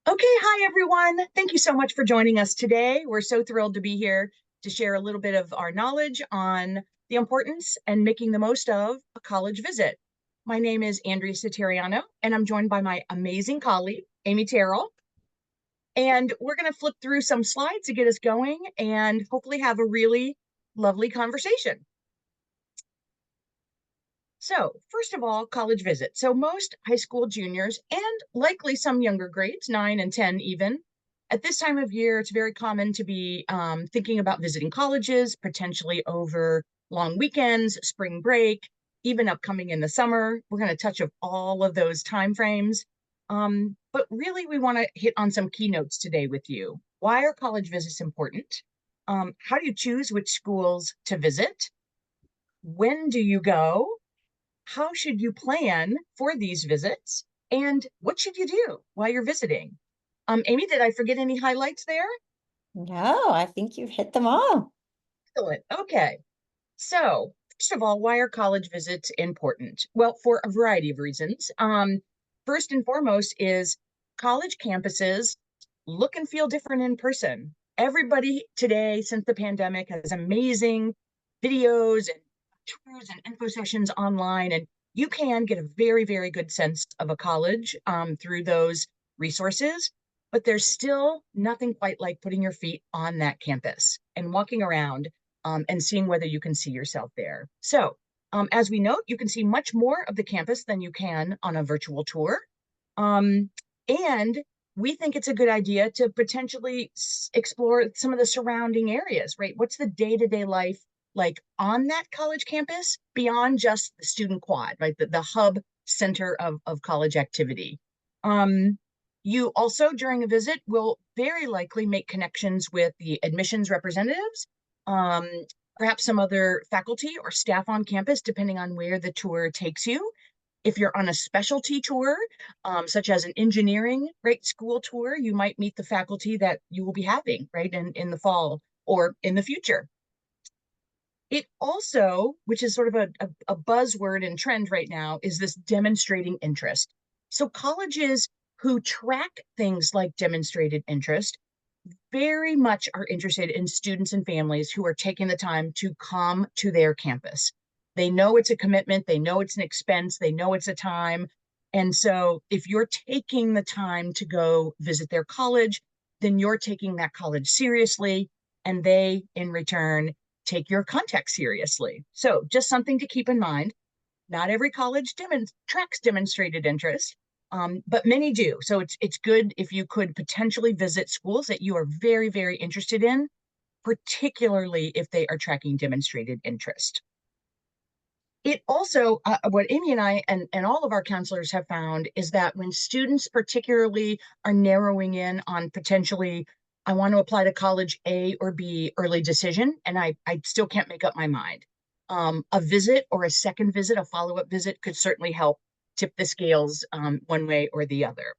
Okay, hi everyone. Thank you so much for joining us today. We're so thrilled to be here to share a little bit of our knowledge on the importance and making the most of a college visit. My name is Andrea Satariano, and I'm joined by my amazing colleague, Amy Terrell. And we're going to flip through some slides to get us going and hopefully have a really lovely conversation. So, first of all, college visit. So, most high school juniors and likely some younger grades, 9 and 10 even, at this time of year, it's very common to be thinking about visiting colleges, potentially over long weekends, spring break, even upcoming in the summer. We're going to touch of all of those time frames. But really, we want to hit on some keynotes today with you. Why are college visits important? How do you choose which schools to visit? When do you go? How should you plan for these visits? And what should you do while you're visiting? Amy, did I forget any highlights there? No, I think you've hit them all. Excellent. Okay. So, first of all, why are college visits important? Well, for a variety of reasons. First and foremost is college campuses look and feel different in person. Everybody today, since the pandemic, has amazing videos and tours and info sessions online, and you can get a very, very good sense of a college through those resources. But there's still nothing quite like putting your feet on that campus and walking around and seeing whether you can see yourself there. So, as we note, you can see much more of the campus than you can on a virtual tour. Um, and we think it's a good idea to potentially explore some of the surrounding areas, right? What's the day-to-day life like on that college campus beyond just the student quad, right? The hub center of college activity. Um, you also, during a visit, will very likely make connections with the admissions representatives, um, perhaps some other faculty or staff on campus, depending on where the tour takes you. If you're on a specialty tour, such as an engineering, right, school tour, you might meet the faculty that you will be having, right, in the fall or in the future. It also, which is sort of a buzzword and trend right now, is this demonstrating interest. So colleges who track things like demonstrated interest very much are interested in students and families who are taking the time to come to their campus. They know it's a commitment, they know it's an expense, they know it's a time. And so if you're taking the time to go visit their college, then you're taking that college seriously, and they, in return, take your contact seriously. So just something to keep in mind. Not every college tracks demonstrated interest, but many do. So it's good if you could potentially visit schools that you are very, very interested in, particularly if they are tracking demonstrated interest. It also, what Amy and I and all of our counselors have found is that when students particularly are narrowing in on potentially, I want to apply to college A or B early decision, and I still can't make up my mind. A visit or a second visit, a follow-up visit could certainly help tip the scales one way or the other.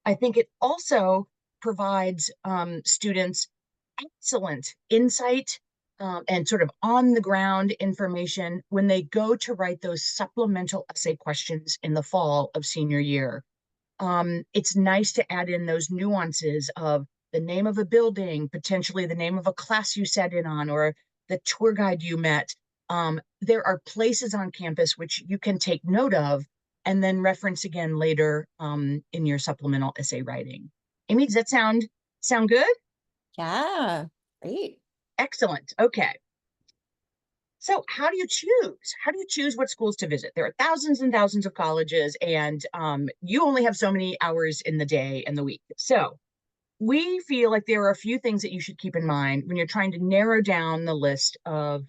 I think it also provides students excellent insight and sort of on the ground information when they go to write those supplemental essay questions in the fall of senior year. It's nice to add in those nuances of the name of a building, potentially the name of a class you sat in on, or the tour guide you met. There are places on campus which you can take note of and then reference again later in your supplemental essay writing. Amy, does that sound good? Yeah, great. Excellent. Okay. So how do you choose? How do you choose what schools to visit? There are thousands and thousands of colleges, and you only have so many hours in the day and the week. So we feel like there are a few things that you should keep in mind when you're trying to narrow down the list of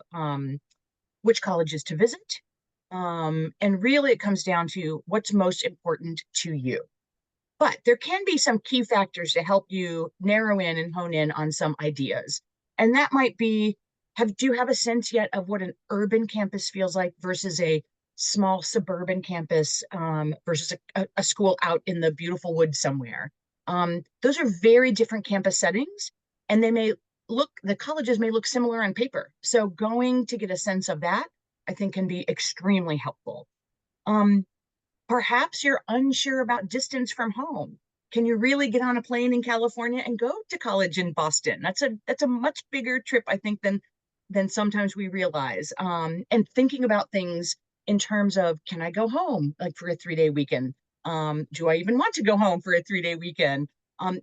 which colleges to visit. And really, it comes down to what's most important to you. But there can be some key factors to help you narrow in and hone in on some ideas. And that might be, do you have a sense yet of what an urban campus feels like versus a small suburban campus versus a school out in the beautiful woods somewhere? Those are very different campus settings, and the colleges may look similar on paper. So going to get a sense of that, I think, can be extremely helpful. Um, Perhaps you're unsure about distance from home. Can you really get on a plane in California and go to college in Boston? That's a much bigger trip, I think, than sometimes we realize. And thinking about things in terms of, can I go home like for a 3-day weekend? Do I even want to go home for a 3-day weekend?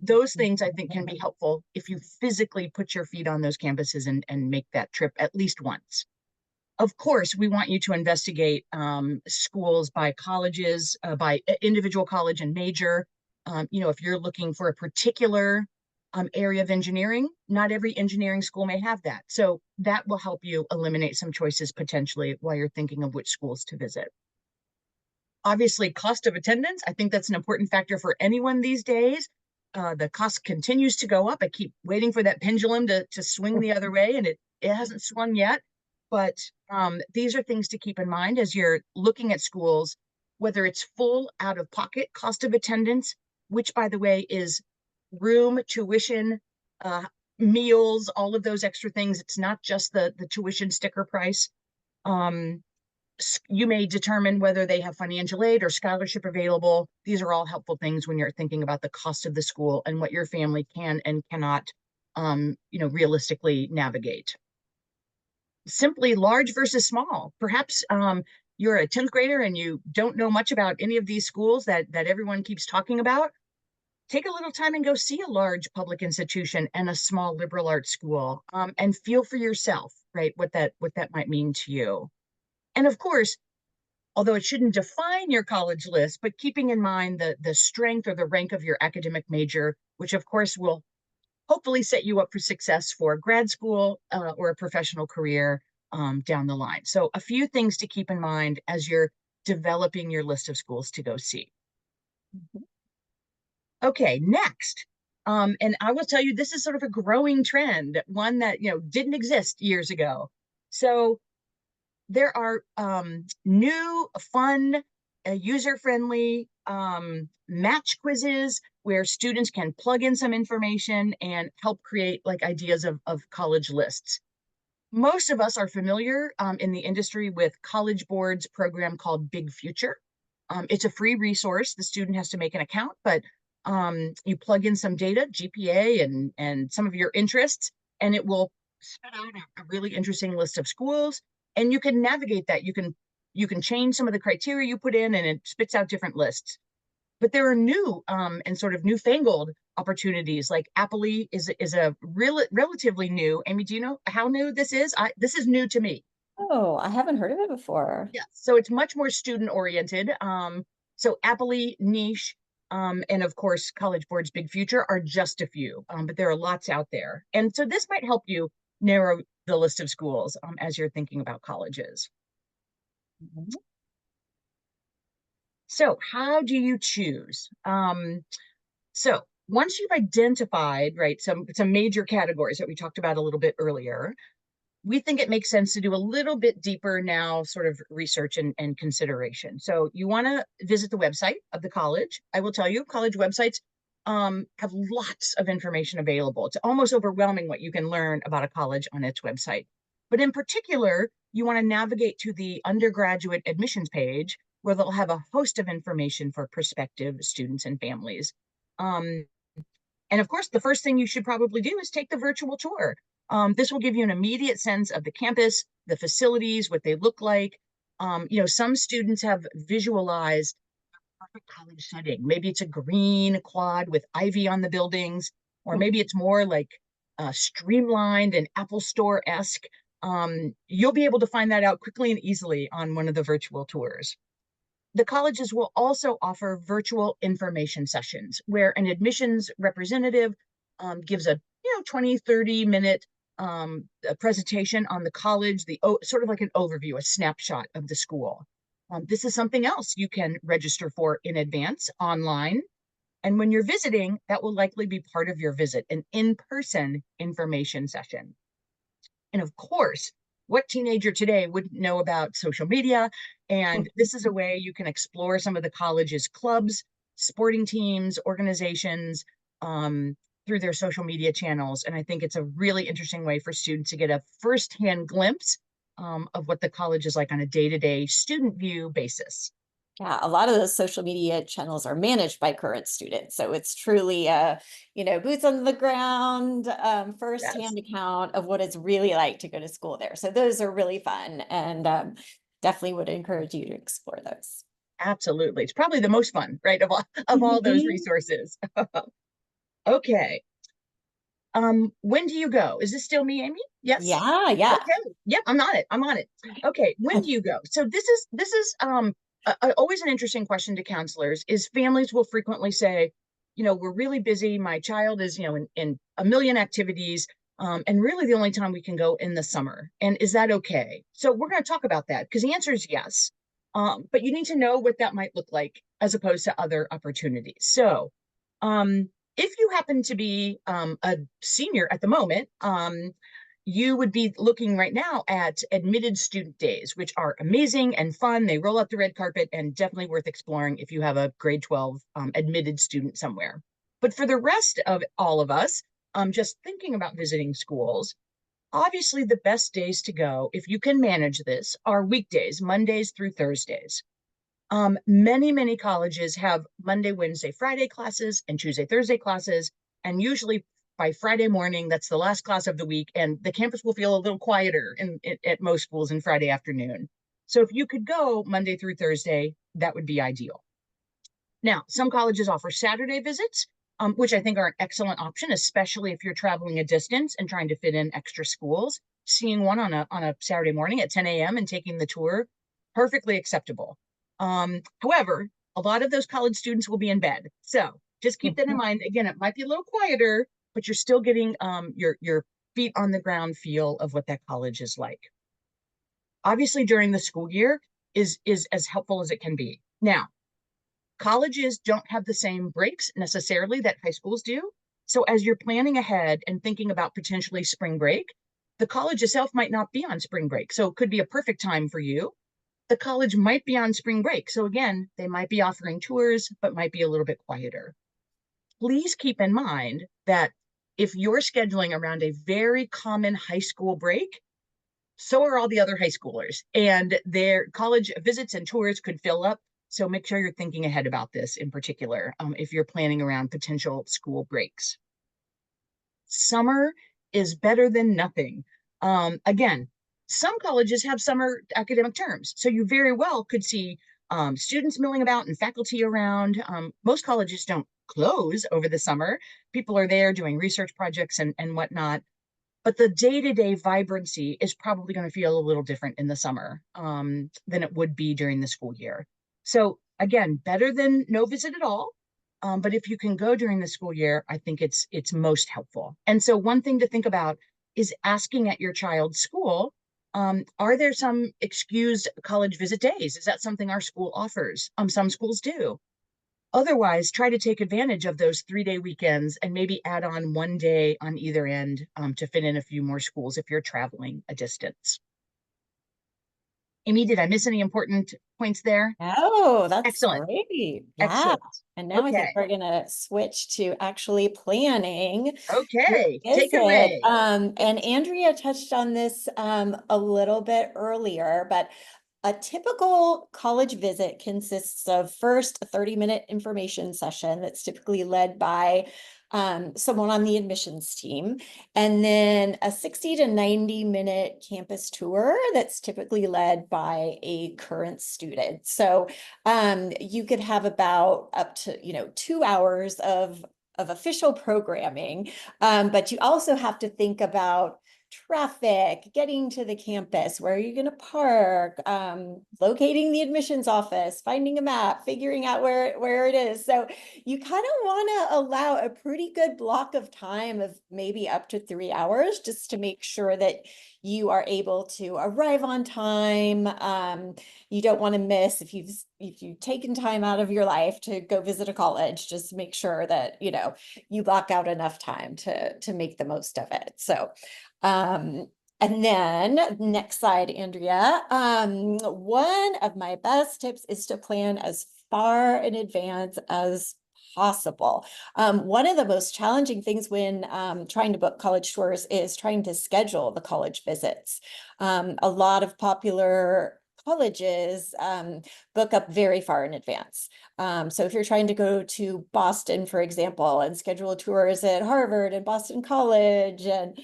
Those things I think can be helpful if you physically put your feet on those campuses and make that trip at least once. Of course, we want you to investigate schools by colleges, by individual college and major. If you're looking for a particular area of engineering, not every engineering school may have that. So that will help you eliminate some choices potentially while you're thinking of which schools to visit. Obviously, cost of attendance, I think that's an important factor for anyone these days. The cost continues to go up. I keep waiting for that pendulum to swing the other way, and it hasn't swung yet. But these are things to keep in mind as you're looking at schools, whether it's full out-of-pocket cost of attendance, which, by the way, is room, tuition, uh, meals, all of those extra things. It's not just the tuition sticker price. Um, you may determine whether they have financial aid or scholarship available. These are all helpful things when you're thinking about the cost of the school and what your family can and cannot, realistically navigate. Simply large versus small. Perhaps you're a 10th grader and you don't know much about any of these schools that everyone keeps talking about. Take a little time and go see a large public institution and a small liberal arts school, and feel for yourself, right, what that might mean to you. And of course, although it shouldn't define your college list, but keeping in mind the strength or the rank of your academic major, which of course will hopefully set you up for success for grad school or a professional career down the line. So a few things to keep in mind as you're developing your list of schools to go see. Okay, next. And I will tell you, this is sort of a growing trend, one that, didn't exist years ago. So there are new, fun, user-friendly match quizzes where students can plug in some information and help create like ideas of college lists. Most of us are familiar in the industry with College Board's program called Big Future. It's a free resource. The student has to make an account, but you plug in some data, GPA, and some of your interests, and it will spit out a really interesting list of schools. And you can navigate that. You can change some of the criteria you put in, and it spits out different lists. But there are new and sort of newfangled opportunities. Like Appley is a relatively new. Amy, do you know how new this is? This is new to me. Oh, I haven't heard of it before. Yeah, so it's much more student oriented. So Appley, Niche, and of course College Board's Big Future are just a few, but there are lots out there. And so this might help you narrow the list of schools as you're thinking about colleges. Mhm. So how do you choose? So once you've identified, right, some major categories that we talked about a little bit earlier, we think it makes sense to do a little bit deeper now sort of research and consideration. So you want to visit the website of the college. I will tell you, college websites have lots of information available. It's almost overwhelming what you can learn about a college on its website. But in particular, you want to navigate to the undergraduate admissions page where they'll have a host of information for prospective students and families. Um, and of course, the first thing you should probably do is take the virtual tour. This will give you an immediate sense of the campus, the facilities, what they look like. Some students have visualized a perfect college setting. Maybe it's a green quad with ivy on the buildings, or maybe it's more like streamlined and Apple Store-esque. You'll be able to find that out quickly and easily on one of the virtual tours. The colleges will also offer virtual information sessions where an admissions representative gives a 20, 30-minute a presentation on the college, sort of like an overview, a snapshot of the school. This is something else you can register for in advance online. And when you're visiting, that will likely be part of your visit, an in-person information session. And of course, what teenager today wouldn't know about social media? And this is a way you can explore some of the college's clubs, sporting teams, organizations through their social media channels. And I think it's a really interesting way for students to get a firsthand glimpse of what the college is like on a day-to-day student view basis. Yeah, a lot of those social media channels are managed by current students. So it's truly a, boots on the ground, Yes, firsthand account of what it's really like to go to school there. So those are really fun and definitely would encourage you to explore those. absolutely. It's probably the most fun, right? Of all those Mhm. resources. Okay. When do you go? Is this still me, Amy? Yes. Yeah, yeah. Okay. Yep, I'm on it. I'm on it. Okay. When do you go? So this is always an interesting question to counselors is families will frequently say, we're really busy. My child is, in a million activities. And really the only time we can go in the summer. And is that okay? So we're going to talk about that because the answer is yes. But you need to know what that might look like as opposed to other opportunities. So um, if you happen to be a senior at the moment, you would be looking right now at admitted student days, which are amazing and fun. They roll out the red carpet and definitely worth exploring if you have a grade 12 admitted student somewhere. But for the rest of all of us, just thinking about visiting schools, obviously the best days to go, if you can manage this, are weekdays, Mondays through Thursdays. Many colleges have Monday, Wednesday, Friday classes and Tuesday, Thursday classes. And usually by Friday morning, that's the last class of the week, and the campus will feel a little quieter at most schools in Friday afternoon. So if you could go Monday through Thursday, that would be ideal. Now, some colleges offer Saturday visits, which I think are an excellent option, especially if you're traveling a distance and trying to fit in extra schools. Seeing one on a Saturday morning at 10 a.m. and taking the tour, perfectly acceptable. However, a lot of those college students will be in bed, so just keep that in mind. Again, it might be a little quieter, but you're still getting your feet on the ground feel of what that college is like. Obviously, during the school year is as helpful as it can be. Now, colleges don't have the same breaks necessarily that high schools do. So as you're planning ahead and thinking about potentially spring break, the college itself might not be on spring break. So it could be a perfect time for you. The college might be on spring break. So again, they might be offering tours, but might be a little bit quieter. Please keep in mind that if you're scheduling around a very common high school break, so are all the other high schoolers, and their college visits and tours could fill up. So make sure you're thinking ahead about this in particular if you're planning around potential school breaks. Summer is better than nothing. Again, some colleges have summer academic terms, so you very well could see students milling about and faculty around. Most colleges don't close over the summer. People are there doing research projects and whatnot, but the day-to-day vibrancy is probably going to feel a little different in the summer than it would be during the school year. So again, better than no visit at all. But if you can go during the school year, I think it's most helpful. And so one thing to think about is asking at your child's school, are there some excused college visit days? Is that something our school offers? Some schools do. Otherwise, try to take advantage of those 3-day weekends and maybe add on one day on either end to fit in a few more schools if you're traveling a distance. Amy, did I miss any important points there? Oh, that's Excellent. great. Yeah. Excellent. And now I think Okay. we're gonna switch to actually planning your Okay. Take it visit. away. And Andrea touched on this a little bit earlier, but a typical college visit consists of first a 30-minute information session that's typically led by someone on the admissions team, and then a 60 to 90-minute campus tour that's typically led by a current student. So you could have about up to 2 hours of official programming, but you also have to think about traffic, getting to the campus, where are you going to park, locating the admissions office, finding a map, figuring out where it is. So you kind of want to allow a pretty good block of time of maybe up to 3 hours just to make sure that you are able to arrive on time. You don't want to miss if you've taken time out of your life to go visit a college, just make sure that you block out enough time to make the most of it. So and then next slide, Andrea. One of my best tips is to plan as far in advance as possible. One of the most challenging things when trying to book college tours is trying to schedule the college visits. A lot of popular colleges book up very far in advance. So if you're trying to go to Boston, for example, and schedule tours at Harvard and Boston College and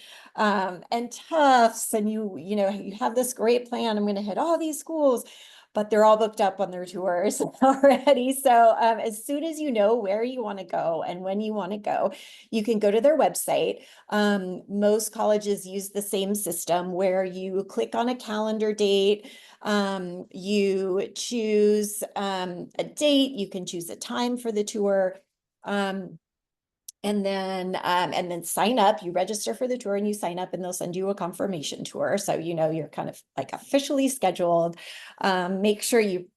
Tufts, and you know, you have this great plan, I'm going to hit all these schools, but they're all booked up on their tours already. So as soon as you know where you want to go and when you want to go, you can go to their website. Most colleges use the same system where you click on a calendar date, you choose a date, you can choose a time for the tour. And then sign up, you register for the tour and you sign up and they'll send you a confirmation tour. So, you know, you're kind of like officially scheduled. Make sure you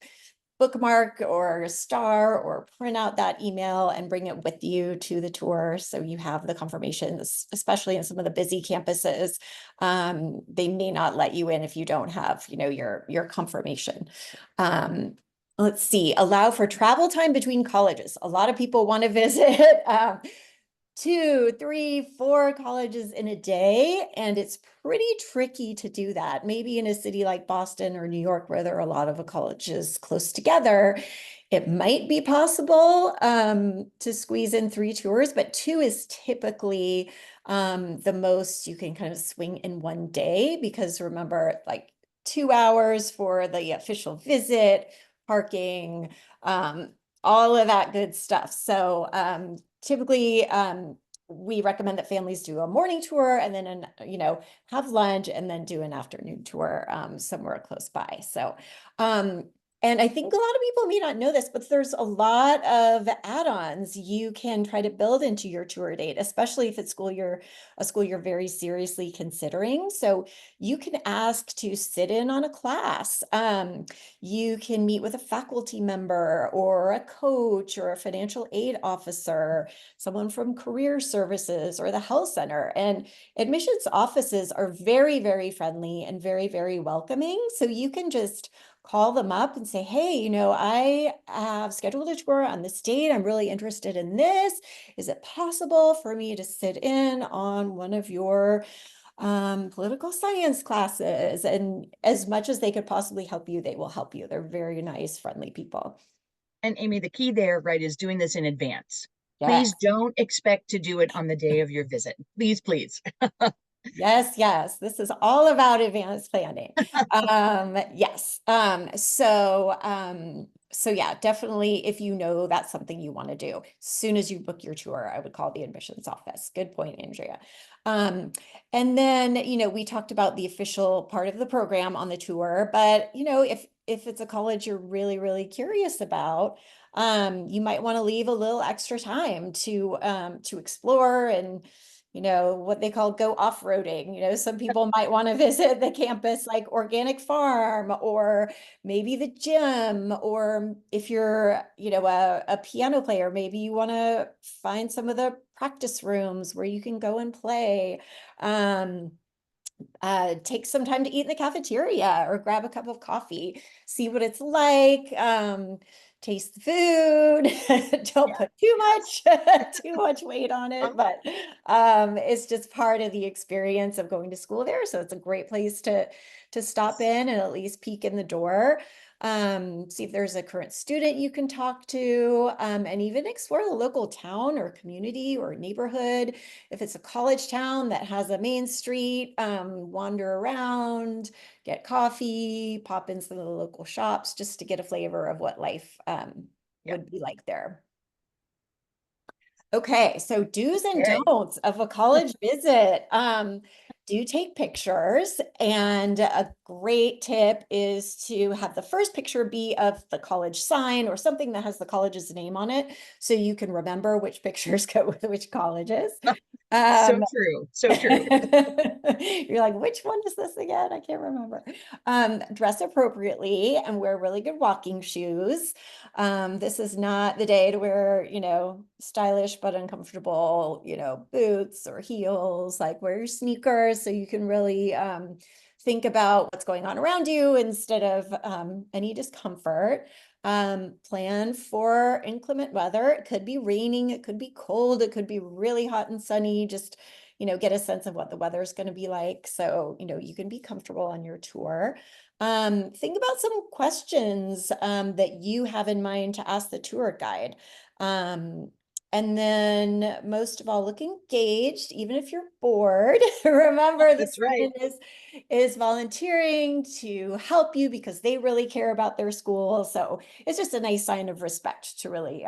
bookmark or star or print out that email and bring it with you to the tour. So you have the confirmation, especially in some of the busy campuses. They may not let you in if you don't have, you know, your confirmation. Let's see, allow for travel time between colleges. A lot of people want to visit 2, 3, 4 colleges in a day, and it's pretty tricky to do that. Maybe in a city like Boston or New York, where there are a lot of colleges close together, it might be possible to squeeze in 3 tours, but 2 is typically the most you can kind of swing in one day, because remember, like 2 hours for the official visit, parking, all of that good stuff. So typically, we recommend that families do a morning tour and then, you know, have lunch and then do an afternoon tour somewhere close by. So, and I think a lot of people may not know this, but there's a lot of add-ons you can try to build into your tour date, especially if it's a school you're very seriously considering. So you can ask to sit in on a class. You can meet with a faculty member or a coach or a financial aid officer, someone from career services or the health center. And admissions offices are very, very friendly and very, very welcoming. So you can just call them up and say, hey, you know, I have scheduled a tour on this date. I'm really interested in this. Is it possible for me to sit in on one of your political science classes? And as much as they could possibly help you, they will help you. They're very nice, friendly people. And Amy, the key there, right, is doing this in advance. Please Yes. don't expect to do it on the day of your visit. Please, please. Yes, yes. This is all about advanced planning. Yes. So yeah, definitely if you know that's something you want to do, as soon as you book your tour, I would call the admissions office. Good point, Andrea. And then, you know, we talked about the official part of the program on the tour, but you know, if it's a college you're really, really curious about, you might want to leave a little extra time to explore and, you know, what they call go off-roading. You know, some people might want to visit the campus like organic farm or maybe the gym, or if you're, you know, a piano player, maybe you want to find some of the practice rooms where you can go and play. Take some time to eat in the cafeteria or grab a cup of coffee, see what it's like, taste the food. Don't put too Yes. much, too much weight on it, Uh-huh. but it's just part of the experience of going to school there. So it's a great place to stop in and at least peek in the door. See if there's a current student you can talk to, and even explore the local town or community or neighborhood. If it's a college town that has a main street, wander around, get coffee, pop in some of the local shops just to get a flavor of what life Yeah. would be like there. Okay, so do's and Okay. don'ts of a college visit. Do take pictures, and a great tip is to have the first picture be of the college sign or something that has the college's name on it, so you can remember which pictures go with which colleges. So Um, true. So true. you're like, which one is this again? I can't remember. Dress appropriately and wear really good walking shoes. This is not the day to wear, you know, stylish but uncomfortable, you know, boots or heels. Like wear your sneakers so you can really think about what's going on around you instead of any discomfort. Plan for inclement weather. It could be raining, it could be cold, it could be really hot and sunny. Just, get a sense of what the weather is going to be like. So, you can be comfortable on your tour. Think about some questions that you have in mind to ask the tour guide. And then most of all, look engaged, even if you're bored. Remember, the That's right. student is volunteering to help you because they really care about their school. So it's just a nice sign of respect to really,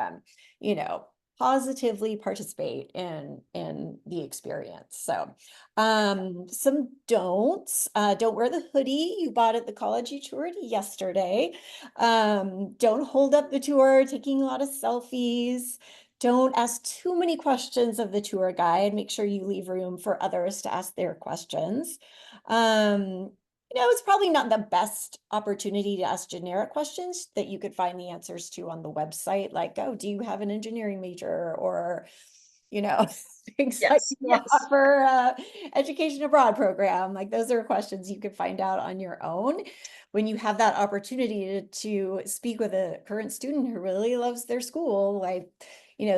you know, positively participate in the experience. So some don'ts. Don't wear the hoodie you bought at the college you toured yesterday. Don't hold up the tour taking a lot of selfies. Don't ask too many questions of the tour guide. Make sure you leave room for others to ask their questions. It's probably not the best opportunity to ask generic questions that you could find the answers to on the website, like, oh, do you have an engineering major? Or, things like, Yes, yes. offer education abroad program. Like, those are questions you could find out on your own. When you have that opportunity to speak with a current student who really loves their school, like,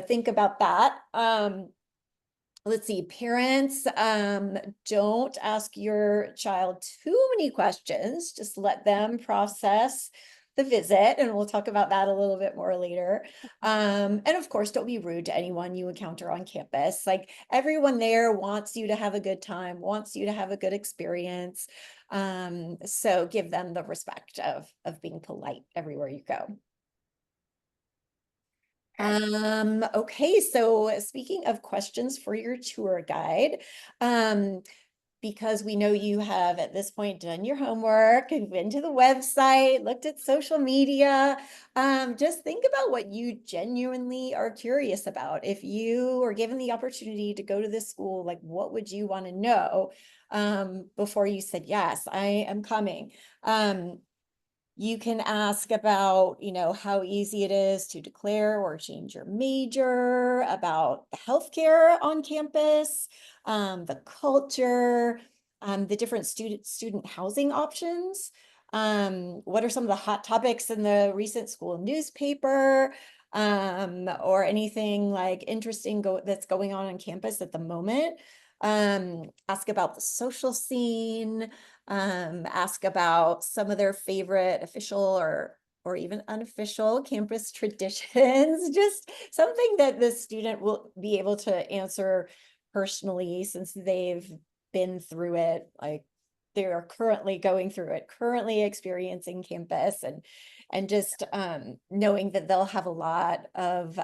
think about that. Let's see, parents, don't ask your child too many questions. Just let them process the visit, and we'll talk about that a little bit more later. And of course, don't be rude to anyone you encounter on campus. Like, everyone there wants you to have a good time, wants you to have a good experience. So give them the respect of being polite everywhere you go. Okay, so speaking of questions for your tour guide, because we know you have at this point done your homework and been to the website, looked at social media, just think about what you genuinely are curious about. If you were given the opportunity to go to this school, like, what would you want to know before you said, yes, I am coming? You can ask about, how easy it is to declare or change your major, about the healthcare on campus, the culture, the different student housing options. What are some of the hot topics in the recent school newspaper, or anything like interesting that's going on campus at the moment? Ask about the social scene. Ask about some of their favorite official or even unofficial campus traditions, just something that the student will be able to answer personally, since they've been through it. Like, they are currently going through it, currently experiencing campus, and just knowing that they'll have a lot of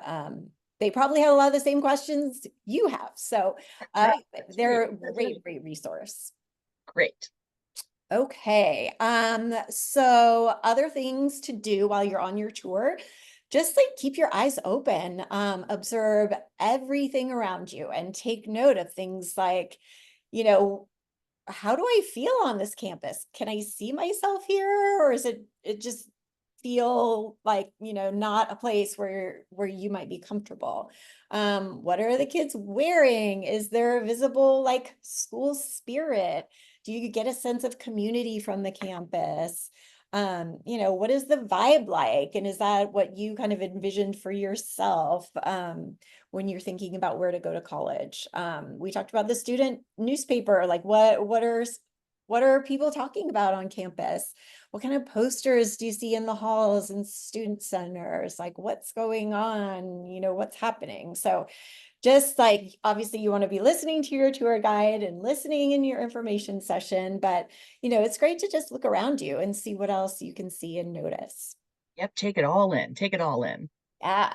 they probably have a lot of the same questions you have. So That's right. That's right. they're a That's great, right. great resource. Great. Okay. So other things to do while you're on your tour, just like keep your eyes open, observe everything around you and take note of things like, you know, how do I feel on this campus? Can I see myself here, or is it just feel like, not a place where you might be comfortable? What are the kids wearing? Is there a visible, like, school spirit? Do you get a sense of community from the campus? What is the vibe like? And is that what you kind of envisioned for yourself? When you're thinking about where to go to college. We talked about the student newspaper, like what are people talking about on campus? What kind of posters do you see in the halls and student centers? Like, what's going on? What's happening? So just like, obviously you want to be listening to your tour guide and listening in your information session, but it's great to just look around you and see what else you can see and notice. Yep. Take it all in. Take it all in. Yeah.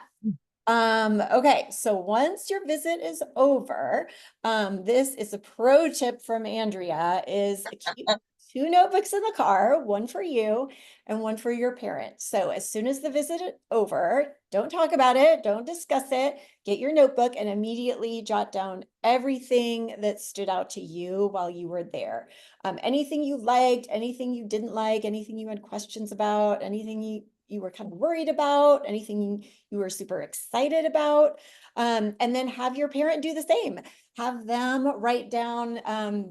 Okay, so once your visit is over, this is a pro tip from Andrea, is keep 2 notebooks in the car, one for you and one for your parents. So as soon as the visit is over, don't talk about it, don't discuss it, get your notebook and immediately jot down everything that stood out to you while you were there. Anything you liked, anything you didn't like, anything you had questions about, anything you were kind of worried about, anything you were super excited about, and then have your parent do the same. Have them write down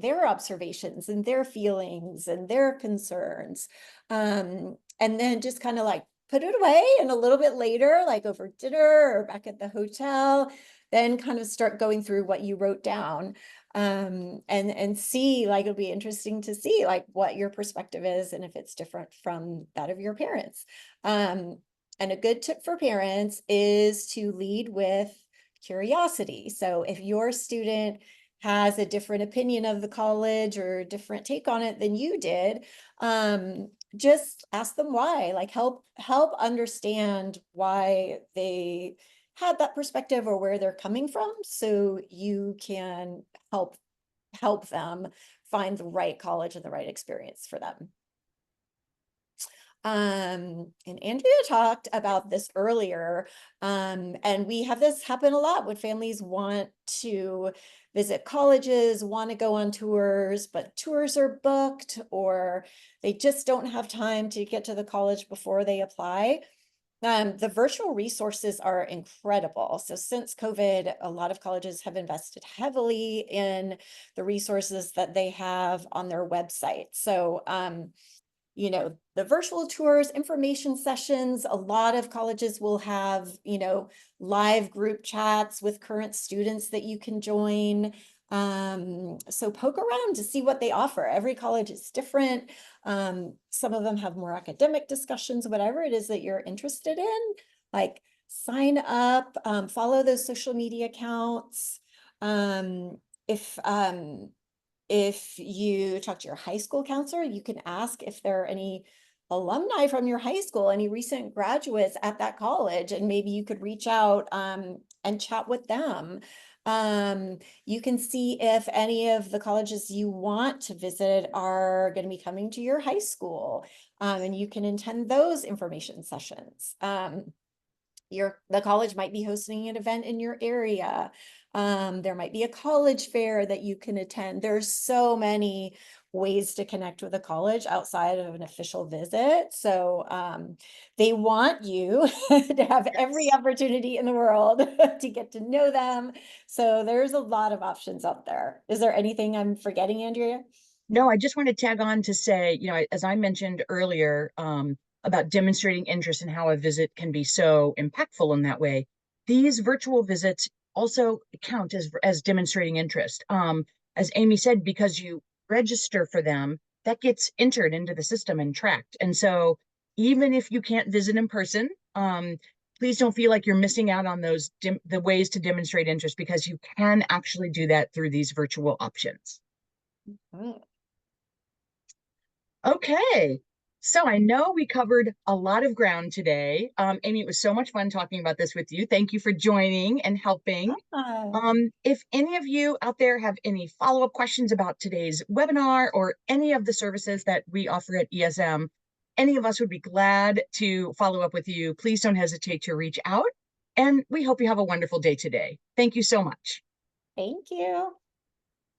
their observations and their feelings and their concerns, and then just kind of like put it away, and a little bit later, like over dinner or back at the hotel, then kind of start going through what you wrote down. and see, like, it'll be interesting to see like what your perspective is and if it's different from that of your parents. And a good tip for parents is to lead with curiosity. So if your student has a different opinion of the college or a different take on it than you did, just ask them why. Like, help understand why they had that perspective or where they're coming from, so you can help them find the right college and the right experience for them. And Andrea talked about this earlier, and we have this happen a lot when families want to visit colleges, want to go on tours, but tours are booked or they just don't have time to get to the college before they apply. The virtual resources are incredible. So since COVID, a lot of colleges have invested heavily in the resources that they have on their website. So, the virtual tours, information sessions, a lot of colleges will have, live group chats with current students that you can join. So poke around to see what they offer. Every college is different. Some of them have more academic discussions, whatever it is that you're interested in, like sign up, follow those social media accounts. If if you talk to your high school counselor, you can ask if there are any alumni from your high school, any recent graduates at that college, and maybe you could reach out and chat with them. You can see if any of the colleges you want to visit are going to be coming to your high school, and you can attend those information sessions. The college might be hosting an event in your area. There might be a college fair that you can attend. There's so many ways to connect with a college outside of an official visit. So they want you to have every Yes. opportunity in the world to get to know them. So there's a lot of options out there. Is there anything I'm forgetting, Andrea? No, I just want to tag on to say, as I mentioned earlier, about demonstrating interest and how a visit can be so impactful in that way. These virtual visits also count as demonstrating interest. As Amy said, because you register for them, that gets entered into the system and tracked. And so even if you can't visit in person, please don't feel like you're missing out on the ways to demonstrate interest, because you can actually do that through these virtual options. Mm. Okay. So I know we covered a lot of ground today. Amy, it was so much fun talking about this with you. Thank you for joining and helping. Ah. If any of you out there have any follow-up questions about today's webinar or any of the services that we offer at ESM, any of us would be glad to follow up with you. Please don't hesitate to reach out. And we hope you have a wonderful day today. Thank you so much. Thank you.